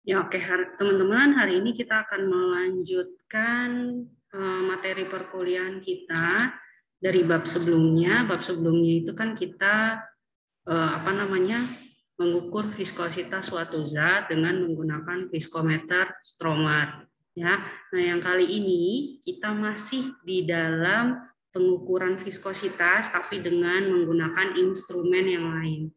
Ya, oke, teman-teman, hari ini kita akan melanjutkan materi perkuliahan kita dari bab sebelumnya. Bab sebelumnya itu kan kita mengukur viskositas suatu zat dengan menggunakan viskometer Stromer. Ya, nah yang kali ini kita masih di dalam pengukuran viskositas, tapi dengan menggunakan instrumen yang lain.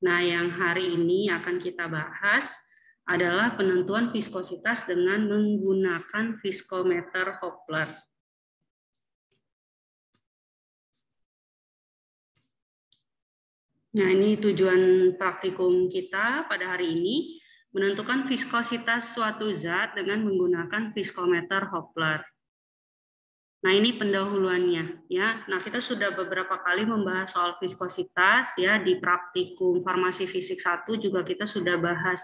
Nah, yang hari ini akan kita bahas adalah penentuan viskositas dengan menggunakan viskometer Hopler. Nah, ini tujuan praktikum kita pada hari ini, menentukan viskositas suatu zat dengan menggunakan viskometer Hopler. Nah, ini pendahuluannya ya. Nah, kita sudah beberapa kali membahas soal viskositas ya, di praktikum farmasi fisik 1 juga kita sudah bahas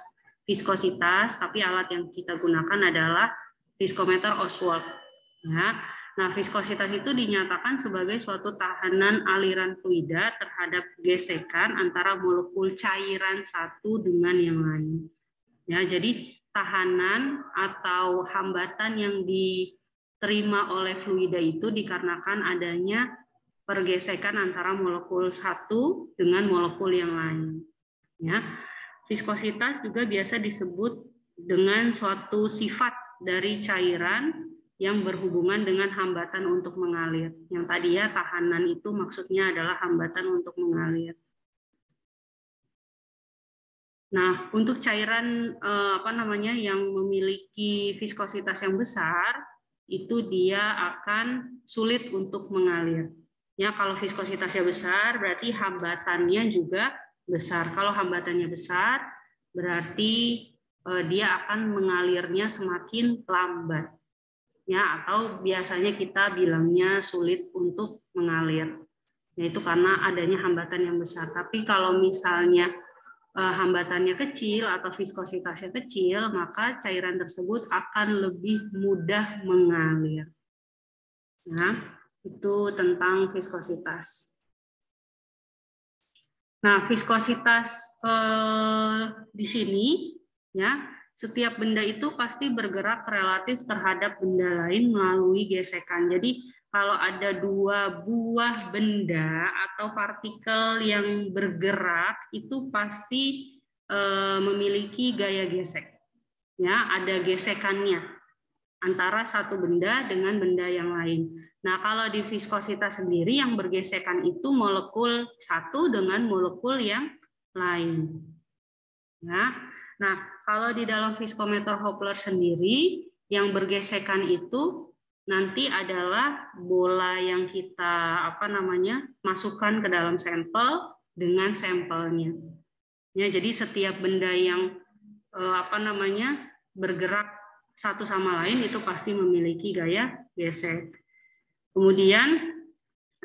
viskositas, tapi alat yang kita gunakan adalah viskometer Oswald ya. Nah, viskositas itu dinyatakan sebagai suatu tahanan aliran fluida terhadap gesekan antara molekul cairan satu dengan yang lain. Ya, jadi tahanan atau hambatan yang diterima oleh fluida itu dikarenakan adanya pergesekan antara molekul satu dengan molekul yang lain. Ya, viskositas juga biasa disebut dengan suatu sifat dari cairan yang berhubungan dengan hambatan untuk mengalir. Yang tadi ya, tahanan itu maksudnya adalah hambatan untuk mengalir. Nah, untuk cairan yang memiliki viskositas yang besar, itu dia akan sulit untuk mengalir. Ya, kalau viskositasnya besar, berarti hambatannya juga besar. Kalau hambatannya besar, berarti dia akan mengalirnya semakin lambat. Ya, atau biasanya kita bilangnya sulit untuk mengalir. Yaitu karena adanya hambatan yang besar. Tapi kalau misalnya hambatannya kecil atau viskositasnya kecil, maka cairan tersebut akan lebih mudah mengalir. Nah, itu tentang viskositas. Nah, viskositas di sini ya, setiap benda itu pasti bergerak relatif terhadap benda lain melalui gesekan. Jadi kalau ada dua buah benda atau partikel yang bergerak itu pasti memiliki gaya gesek. Ya, ada gesekannya antara satu benda dengan benda yang lain. Nah, kalau di viskositas sendiri yang bergesekan itu molekul satu dengan molekul yang lain. Ya. Nah, kalau di dalam viskometer Hopler sendiri yang bergesekan itu nanti adalah bola yang kita masukkan ke dalam sampel dengan sampelnya. Ya, jadi setiap benda yang bergerak satu sama lain itu pasti memiliki gaya gesek. Kemudian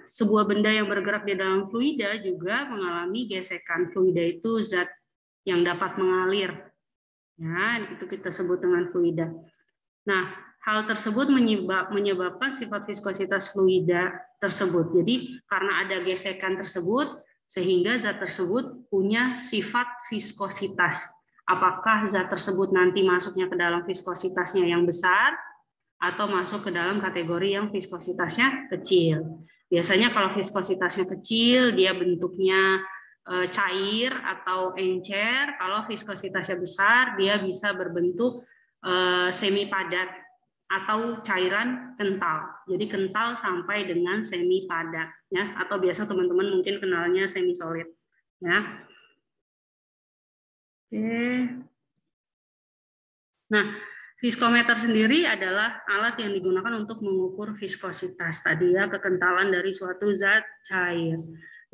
sebuah benda yang bergerak di dalam fluida juga mengalami gesekan. Fluida itu zat yang dapat mengalir. Ya, itu kita sebut dengan fluida. Nah, hal tersebut menyebabkan sifat viskositas fluida tersebut. Jadi, karena ada gesekan tersebut, sehingga zat tersebut punya sifat viskositas. Apakah zat tersebut nanti masuknya ke dalam viskositasnya yang besar, atau masuk ke dalam kategori yang viskositasnya kecil. Biasanya kalau viskositasnya kecil, dia bentuknya cair atau encer. Kalau viskositasnya besar, dia bisa berbentuk semi padat atau cairan kental. Jadi kental sampai dengan semi padat, ya. Atau biasa teman-teman mungkin kenalnya semi solid, ya. Oke. Nah, viskometer sendiri adalah alat yang digunakan untuk mengukur viskositas tadi ya, kekentalan dari suatu zat cair.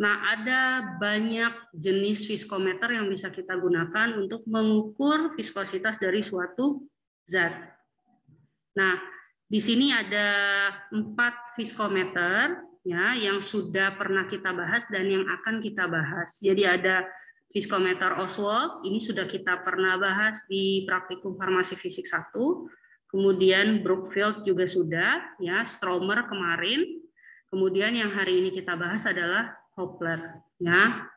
Nah, ada banyak jenis viskometer yang bisa kita gunakan untuk mengukur viskositas dari suatu zat. Nah, di sini ada 4 viskometer ya yang sudah pernah kita bahas dan yang akan kita bahas. Jadi ada viskometer Oswald, ini sudah kita pernah bahas di praktikum farmasi fisik 1. Kemudian Brookfield juga sudah, ya, Stromer kemarin. Kemudian yang hari ini kita bahas adalah Hopler, ya.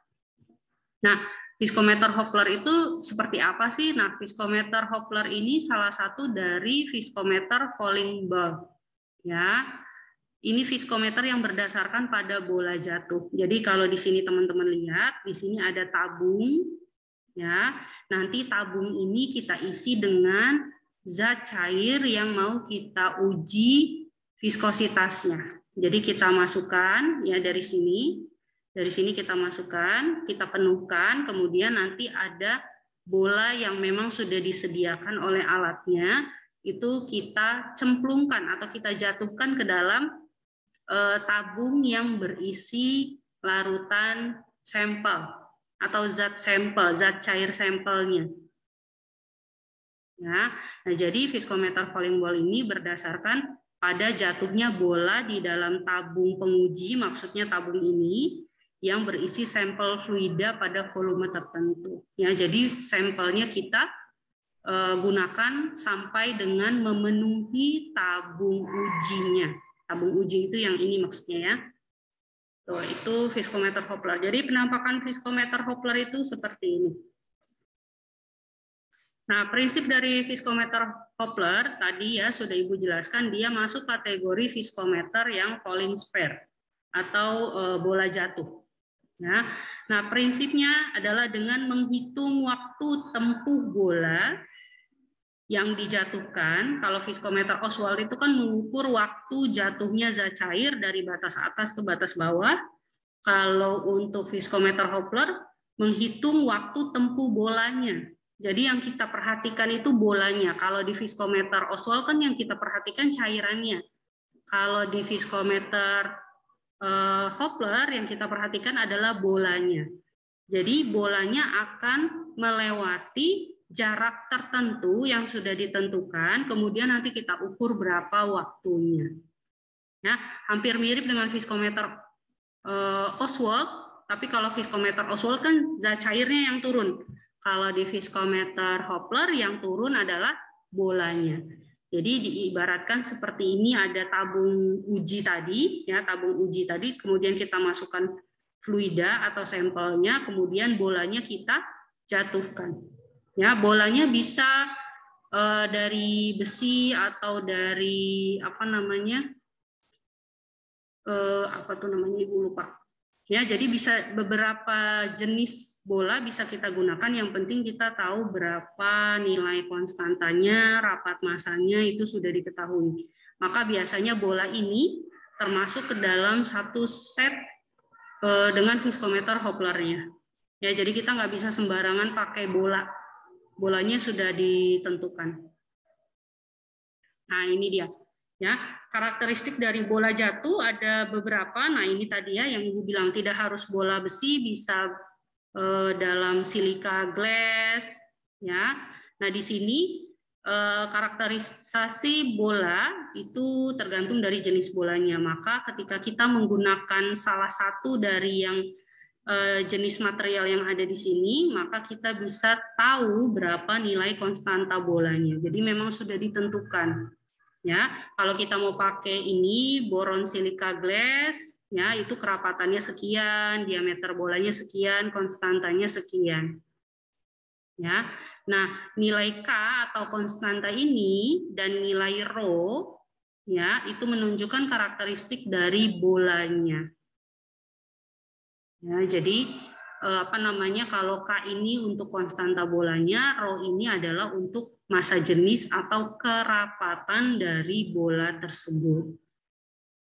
Nah, Viskometer Hopler itu seperti apa sih? Nah, viskometer Hopler ini salah satu dari viskometer falling ball. Ya, ini viskometer yang berdasarkan pada bola jatuh. Jadi kalau di sini teman-teman lihat, di sini ada tabung. Ya, nanti tabung ini kita isi dengan zat cair yang mau kita uji viskositasnya. Jadi kita masukkan ya dari sini. Dari sini kita masukkan, kita penuhkan, kemudian nanti ada bola yang memang sudah disediakan oleh alatnya, itu kita cemplungkan atau kita jatuhkan ke dalam tabung yang berisi larutan sampel atau zat sampel, zat cair sampelnya. Ya, nah jadi viskometer falling ball ini berdasarkan pada jatuhnya bola di dalam tabung penguji, maksudnya tabung ini yang berisi sampel fluida pada volume tertentu. Ya, jadi sampelnya kita gunakan sampai dengan memenuhi tabung ujinya. Tabung uji itu yang ini maksudnya ya. Tuh, itu viskometer Hopler. Jadi penampakan viskometer Hopler itu seperti ini. Nah, prinsip dari viskometer Hopler tadi ya sudah Ibu jelaskan, dia masuk kategori viskometer yang falling spare atau bola jatuh. Ya. Nah, prinsipnya adalah dengan menghitung waktu tempuh bola yang dijatuhkan. Kalau viskometer Oswald itu kan mengukur waktu jatuhnya zat cair dari batas atas ke batas bawah. Kalau untuk viskometer Hopler menghitung waktu tempuh bolanya. Jadi yang kita perhatikan itu bolanya. Kalau di viskometer Oswald kan yang kita perhatikan cairannya. Kalau di viskometer Hopler yang kita perhatikan adalah bolanya. Jadi bolanya akan melewati jarak tertentu yang sudah ditentukan, kemudian nanti kita ukur berapa waktunya. Ya, hampir mirip dengan viskometer Oswald, tapi kalau viskometer Oswald kan zat cairnya yang turun. Kalau di viskometer Hopler yang turun adalah bolanya. Jadi diibaratkan seperti ini, ada tabung uji tadi, ya tabung uji tadi, kemudian kita masukkan fluida atau sampelnya, kemudian bolanya kita jatuhkan. Ya, bolanya bisa dari besi atau dari apa namanya? Apa tuh namanya Ibu lupa. Ya, jadi bisa beberapa jenis bola bisa kita gunakan, yang penting kita tahu berapa nilai konstantanya, rapat masanya itu sudah diketahui. Maka biasanya bola ini termasuk ke dalam satu set dengan viskometer Hoplernya. Ya, jadi kita nggak bisa sembarangan pakai bola. Bolanya sudah ditentukan. Nah, ini dia. Ya, karakteristik dari bola jatuh ada beberapa. Nah, ini tadi ya yang Ibu bilang, tidak harus bola besi, bisa dalam silika glass ya. Nah, di sini karakterisasi bola itu tergantung dari jenis bolanya. Maka ketika kita menggunakan salah satu dari yang jenis material yang ada di sini, maka kita bisa tahu berapa nilai konstanta bolanya. Jadi memang sudah ditentukan. Ya, kalau kita mau pakai ini boron silika glass, ya itu kerapatannya sekian, diameter bolanya sekian, konstantanya sekian. Ya, nah nilai K atau konstanta ini dan nilai rho, ya itu menunjukkan karakteristik dari bolanya. Ya, jadi apa namanya, kalau K ini untuk konstanta bolanya, rho ini adalah untuk massa jenis atau kerapatan dari bola tersebut.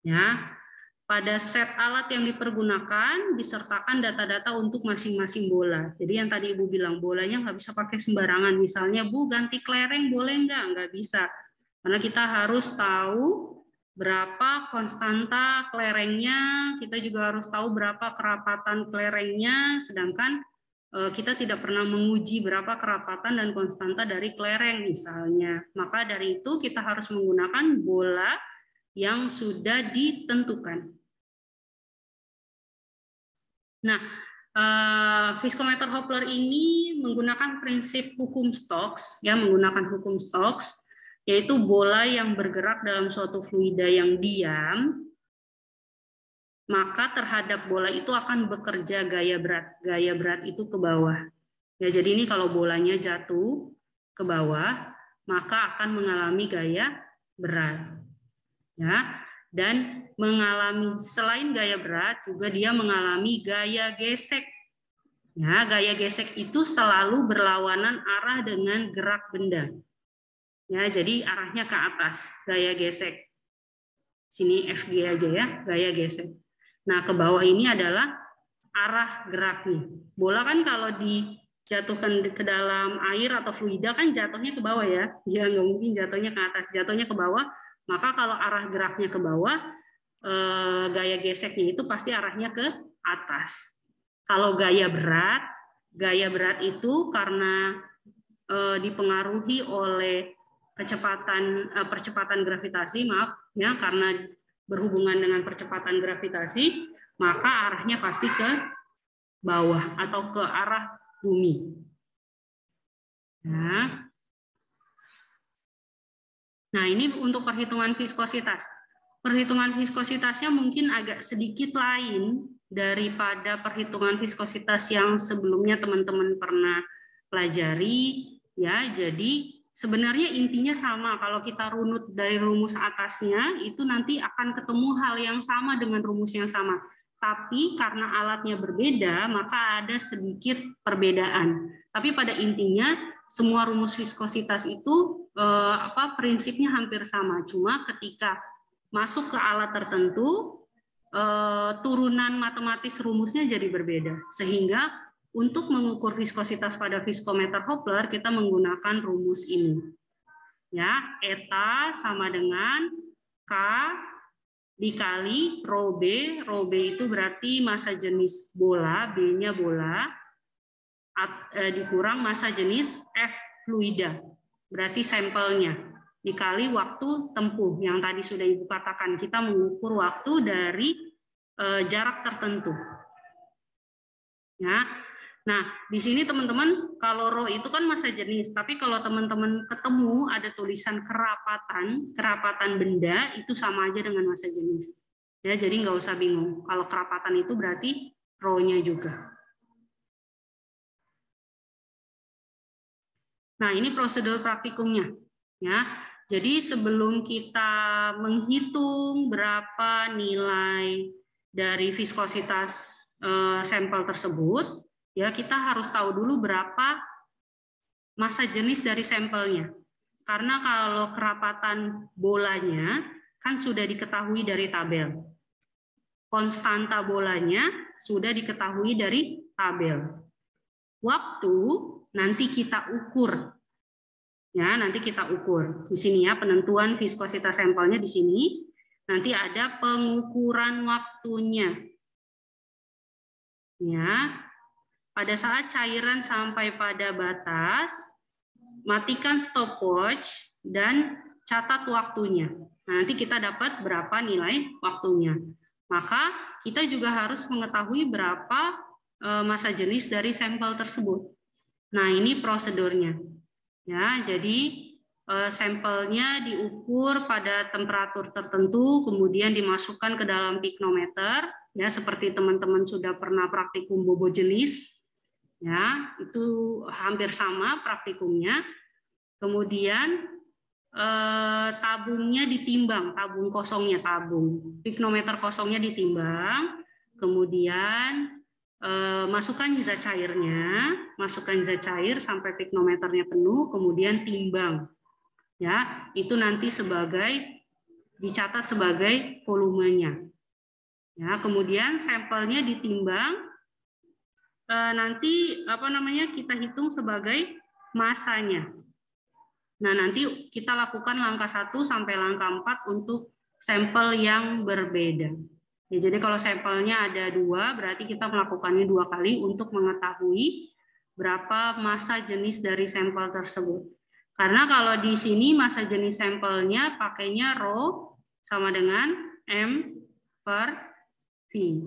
Ya, pada set alat yang dipergunakan disertakan data-data untuk masing-masing bola. Jadi yang tadi Ibu bilang, bolanya nggak bisa pakai sembarangan. Misalnya, Bu ganti kelereng boleh nggak? Nggak bisa. Karena kita harus tahu berapa konstanta kelerengnya, kita juga harus tahu berapa kerapatan kelerengnya, sedangkan kita tidak pernah menguji berapa kerapatan dan konstanta dari kelereng misalnya. Maka dari itu kita harus menggunakan bola yang sudah ditentukan. Nah, viskometer Hopler ini menggunakan prinsip hukum Stokes, ya menggunakan hukum Stokes, yaitu bola yang bergerak dalam suatu fluida yang diam maka terhadap bola itu akan bekerja gaya berat. Gaya berat itu ke bawah. Ya, jadi ini kalau bolanya jatuh ke bawah, maka akan mengalami gaya berat. Ya, dan mengalami selain gaya berat juga dia mengalami gaya gesek. Ya, gaya gesek itu selalu berlawanan arah dengan gerak benda. Ya, jadi arahnya ke atas, gaya gesek. Sini FG aja ya, gaya gesek. Nah, ke bawah ini adalah arah geraknya. Bola kan kalau dijatuhkan ke dalam air atau fluida kan jatuhnya ke bawah ya. Ya nggak mungkin jatuhnya ke atas, jatuhnya ke bawah. Maka kalau arah geraknya ke bawah, gaya geseknya itu pasti arahnya ke atas. Kalau gaya berat itu karena dipengaruhi oleh percepatan gravitasi, maaf ya, karena berhubungan dengan percepatan gravitasi, maka arahnya pasti ke bawah atau ke arah bumi. Nah, ini untuk perhitungan viskositas. Perhitungan viskositasnya mungkin agak sedikit lain daripada perhitungan viskositas yang sebelumnya teman-teman pernah pelajari, ya. Jadi sebenarnya intinya sama. Kalau kita runut dari rumus atasnya, itu nanti akan ketemu hal yang sama dengan rumus yang sama. Tapi karena alatnya berbeda, maka ada sedikit perbedaan. Tapi pada intinya semua rumus viskositas itu prinsipnya hampir sama. Cuma ketika masuk ke alat tertentu, turunan matematis rumusnya jadi berbeda. Sehingga untuk mengukur viskositas pada viskometer Hopler, kita menggunakan rumus ini. Ya, eta sama dengan K dikali rho B. Rho B itu berarti massa jenis bola, B-nya bola, dikurang massa jenis F fluida, berarti sampelnya, dikali waktu tempuh yang tadi sudah Ibu katakan, kita mengukur waktu dari jarak tertentu. Ya. Nah, di sini teman-teman, kalau rho itu kan massa jenis, tapi kalau teman-teman ketemu ada tulisan kerapatan benda, itu sama aja dengan massa jenis. Ya, jadi nggak usah bingung. Kalau kerapatan itu berarti rho-nya juga. Nah, ini prosedur praktikumnya. Ya, jadi sebelum kita menghitung berapa nilai dari viskositas sampel tersebut, ya kita harus tahu dulu berapa massa jenis dari sampelnya. Karena kalau kerapatan bolanya kan sudah diketahui dari tabel. Konstanta bolanya sudah diketahui dari tabel. Waktu nanti kita ukur. Ya, nanti kita ukur. Di sini ya, penentuan viskositas sampelnya di sini. Nanti ada pengukuran waktunya. Ya. Pada saat cairan sampai pada batas, matikan stopwatch dan catat waktunya. Nanti kita dapat berapa nilai waktunya. Maka kita juga harus mengetahui berapa massa jenis dari sampel tersebut. Nah, ini prosedurnya. Ya, jadi sampelnya diukur pada temperatur tertentu, kemudian dimasukkan ke dalam piknometer, ya seperti teman-teman sudah pernah praktikum bobo jenis, ya itu hampir sama praktikumnya. Kemudian tabungnya ditimbang, tabung kosongnya, piknometer kosongnya ditimbang, kemudian masukkan zat cairnya, masukkan zat cair sampai piknometernya penuh, kemudian timbang. Ya, itu nanti dicatat sebagai volumenya. Ya, kemudian sampelnya ditimbang, nanti kita hitung sebagai massanya. Nah, nanti kita lakukan langkah 1 sampai langkah 4 untuk sampel yang berbeda. Ya, jadi kalau sampelnya ada 2, berarti kita melakukannya 2 kali untuk mengetahui berapa massa jenis dari sampel tersebut. Karena kalau di sini massa jenis sampelnya pakainya rho sama dengan M per V.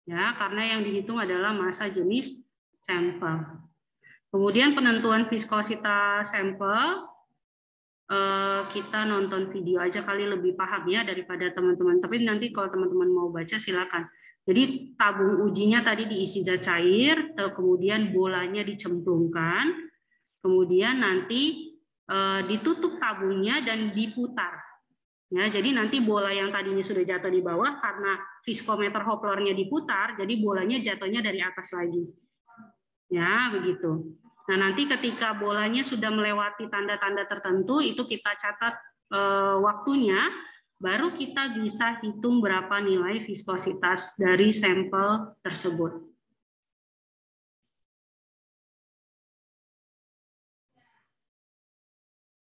Ya, karena yang dihitung adalah massa jenis sampel. Kemudian penentuan viskositas sampel. kita nonton video aja kali lebih paham ya daripada teman-teman. Tapi nanti kalau teman-teman mau baca silakan. Jadi tabung ujinya tadi diisi zat cair, kemudian bolanya dicemplungkan, kemudian nanti ditutup tabungnya dan diputar. Ya, jadi nanti bola yang tadinya sudah jatuh di bawah karena viskometer Hoplernya diputar, jadi bolanya jatuhnya dari atas lagi. Ya, begitu. Nah, nanti ketika bolanya sudah melewati tanda-tanda tertentu, itu kita catat waktunya, baru kita bisa hitung berapa nilai viskositas dari sampel tersebut.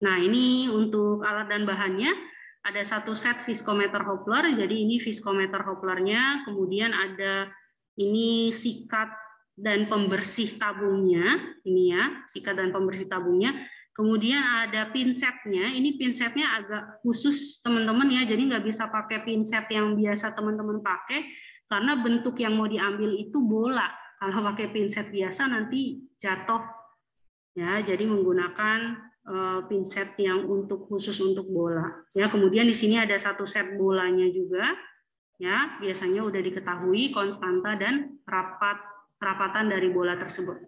Nah, ini untuk alat dan bahannya. Ada satu set viskometer Hopler, jadi ini viskometer Hoplernya, kemudian ada ini sikat dan pembersih tabungnya, ini ya, sikat dan pembersih tabungnya. Kemudian ada pinsetnya, ini pinsetnya agak khusus teman-teman ya, jadi nggak bisa pakai pinset yang biasa teman-teman pakai, karena bentuk yang mau diambil itu bola. Kalau pakai pinset biasa nanti jatuh, ya, jadi menggunakan pinset yang khusus untuk bola. Ya, kemudian di sini ada satu set bolanya juga. Ya, biasanya udah diketahui konstanta dan rapatan dari bola tersebut.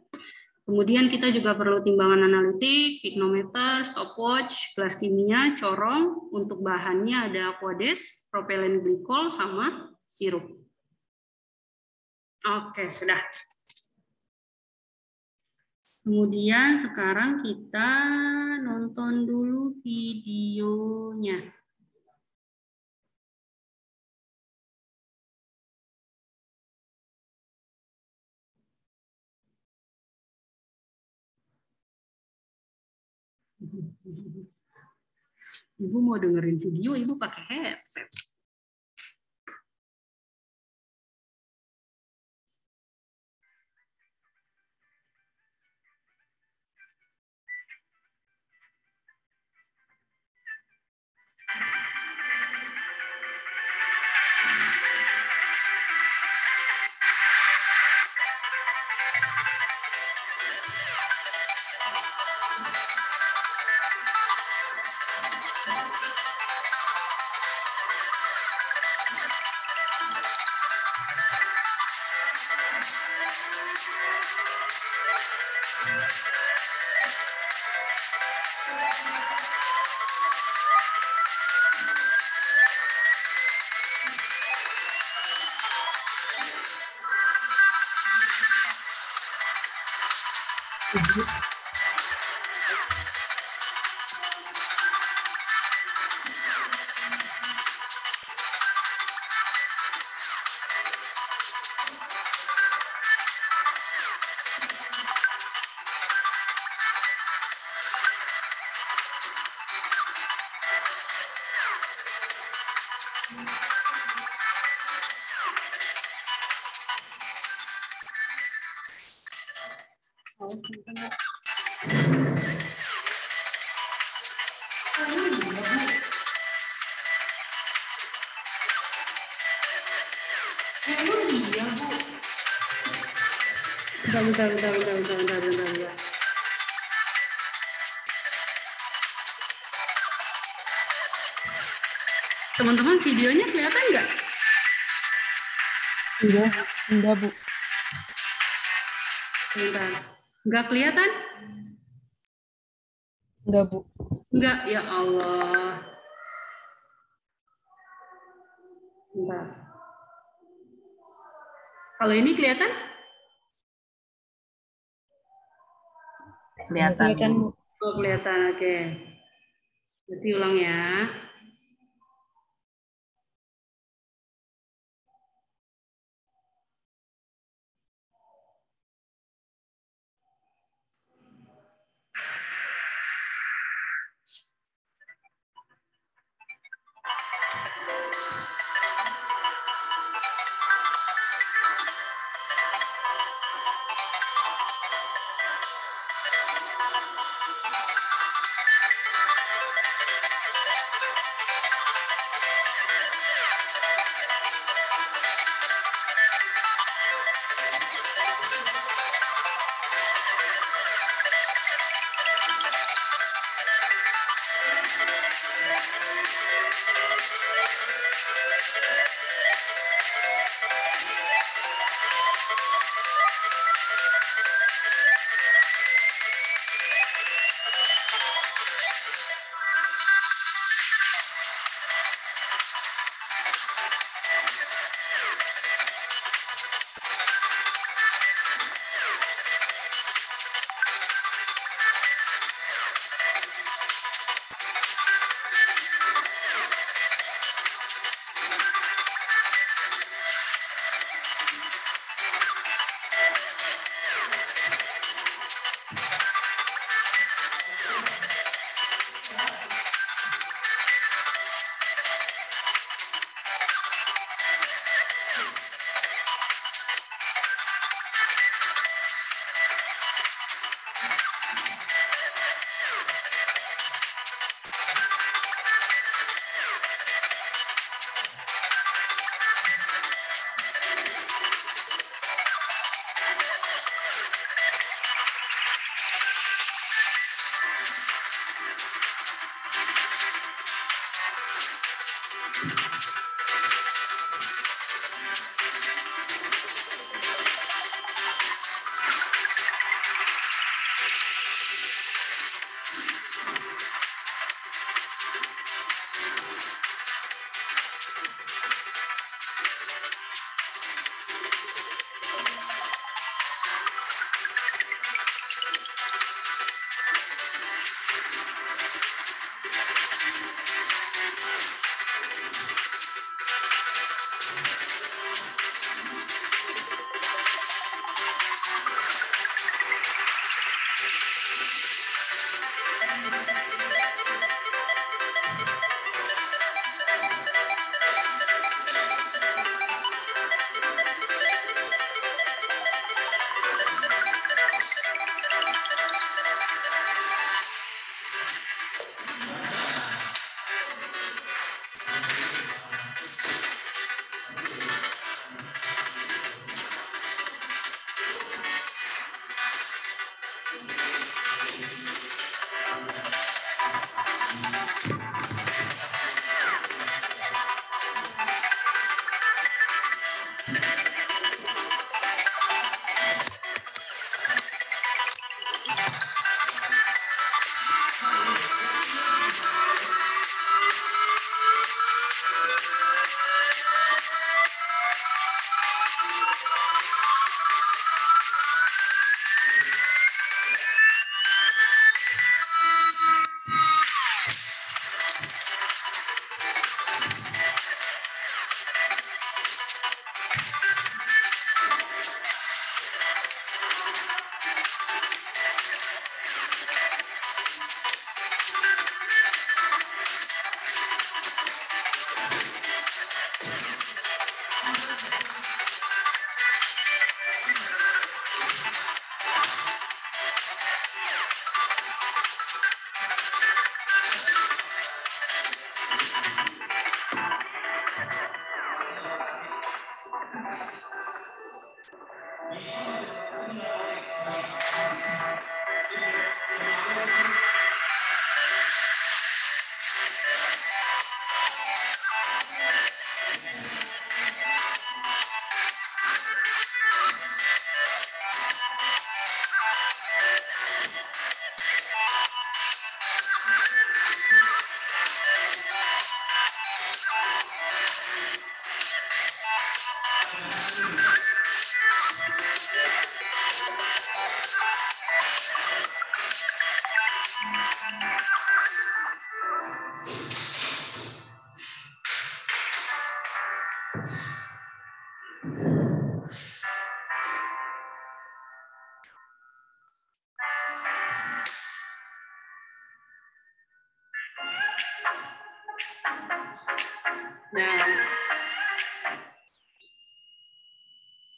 Kemudian kita juga perlu timbangan analitik, pignometer, stopwatch, gelas kimia, corong. Untuk bahannya ada aquades, propelen glikol, sama sirup. Oke, sudah. Kemudian sekarang kita nonton dulu videonya. Ibu mau dengerin video, ibu pakai headset. Bentar. Teman-teman, videonya kelihatan nggak? Enggak, Bu. Bentar. Nggak kelihatan? Enggak, Bu. Nggak, ya Allah. Bentar. Kalau ini kelihatan? Kelihatan, Bu. Oh, kelihatan, oke. Berarti ulang ya.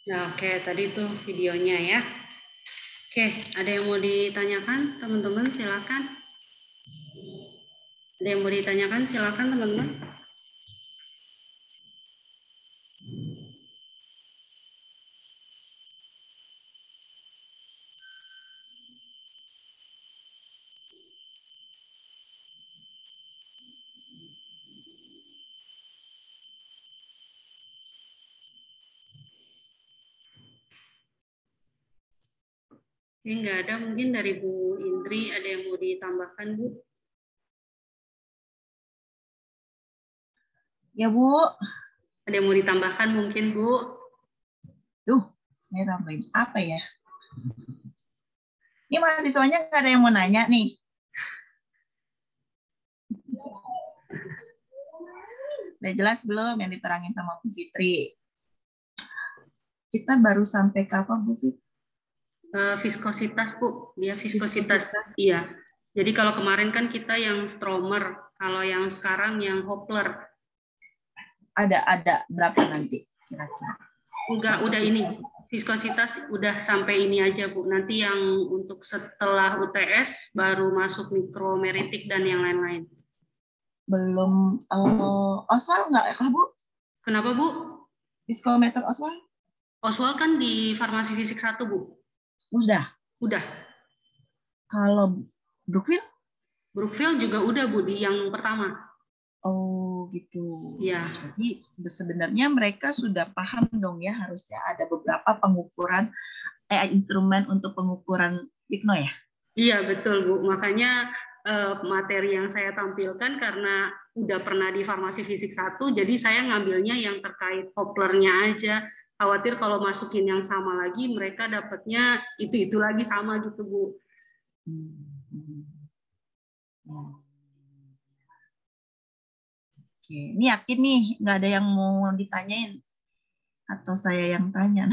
Nah, oke, tadi itu videonya ya. Oke, ada yang mau ditanyakan, teman-teman? Silakan. Ada yang mau ditanyakan? Silakan, teman-teman. Ini nggak ada, mungkin dari Bu Indri ada yang mau ditambahkan, Bu? Ya, Bu. Ada yang mau ditambahkan mungkin, Bu? Duh, saya tambahin apa ya? Ini mahasiswanya nggak ada yang mau nanya nih. Udah jelas belum yang diterangin sama Bu Fitri? Kita baru sampai ke apa, Bu Fitri? Viskositas, Bu. Dia viskositas. Iya. Jadi kalau kemarin kan kita yang stromer, kalau yang sekarang yang Hopler. Ada berapa nanti kira-kira? Enggak, udah ini. Viskositas udah sampai ini aja, Bu. Nanti yang untuk setelah UTS baru masuk mikromeritik dan yang lain-lain. Belum Oswald nggak Kak, Bu? Kenapa, Bu? Viskometer Oswald? Oswald kan di farmasi fisik 1, Bu. Udah. Udah. Kalau Brookfield? Brookfield juga udah, Bu, di yang pertama. Oh, gitu. Ya. Jadi sebenarnya mereka sudah paham dong ya, harusnya ada beberapa pengukuran instrumen untuk pengukuran Pykno ya? Iya, betul, Bu. Makanya materi yang saya tampilkan karena udah pernah di farmasi fisik 1, jadi saya ngambilnya yang terkait Hoplernya aja. Khawatir kalau masukin yang sama lagi, mereka dapatnya itu lagi sama gitu, Bu. Oke, ini yakin nih nggak ada yang mau ditanyain atau saya yang tanya?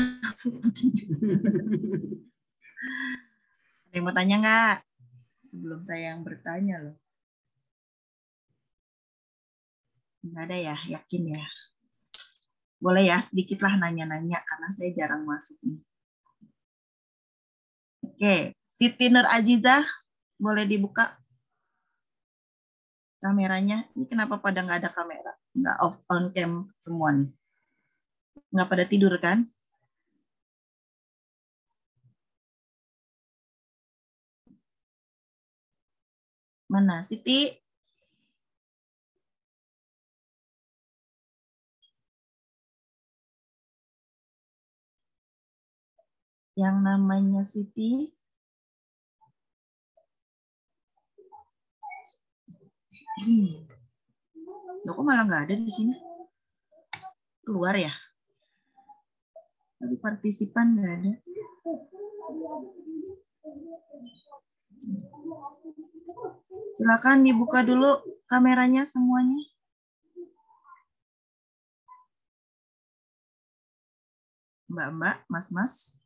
Ada yang mau tanya nggak? sebelum saya yang bertanya loh. Nggak ada ya, yakin ya. Boleh ya, sedikitlah nanya-nanya karena saya jarang masuk nih. Oke, Siti Nur Ajizah, boleh dibuka kameranya. Ini kenapa pada nggak ada kamera? Nggak off on cam semua nih. Nggak pada tidur kan? Mana Siti? Yang namanya Siti. Loh, kok malah nggak ada di sini? Keluar ya? Tapi partisipan nggak ada. Silakan dibuka dulu kameranya semuanya. Mbak-mbak, mas-mas.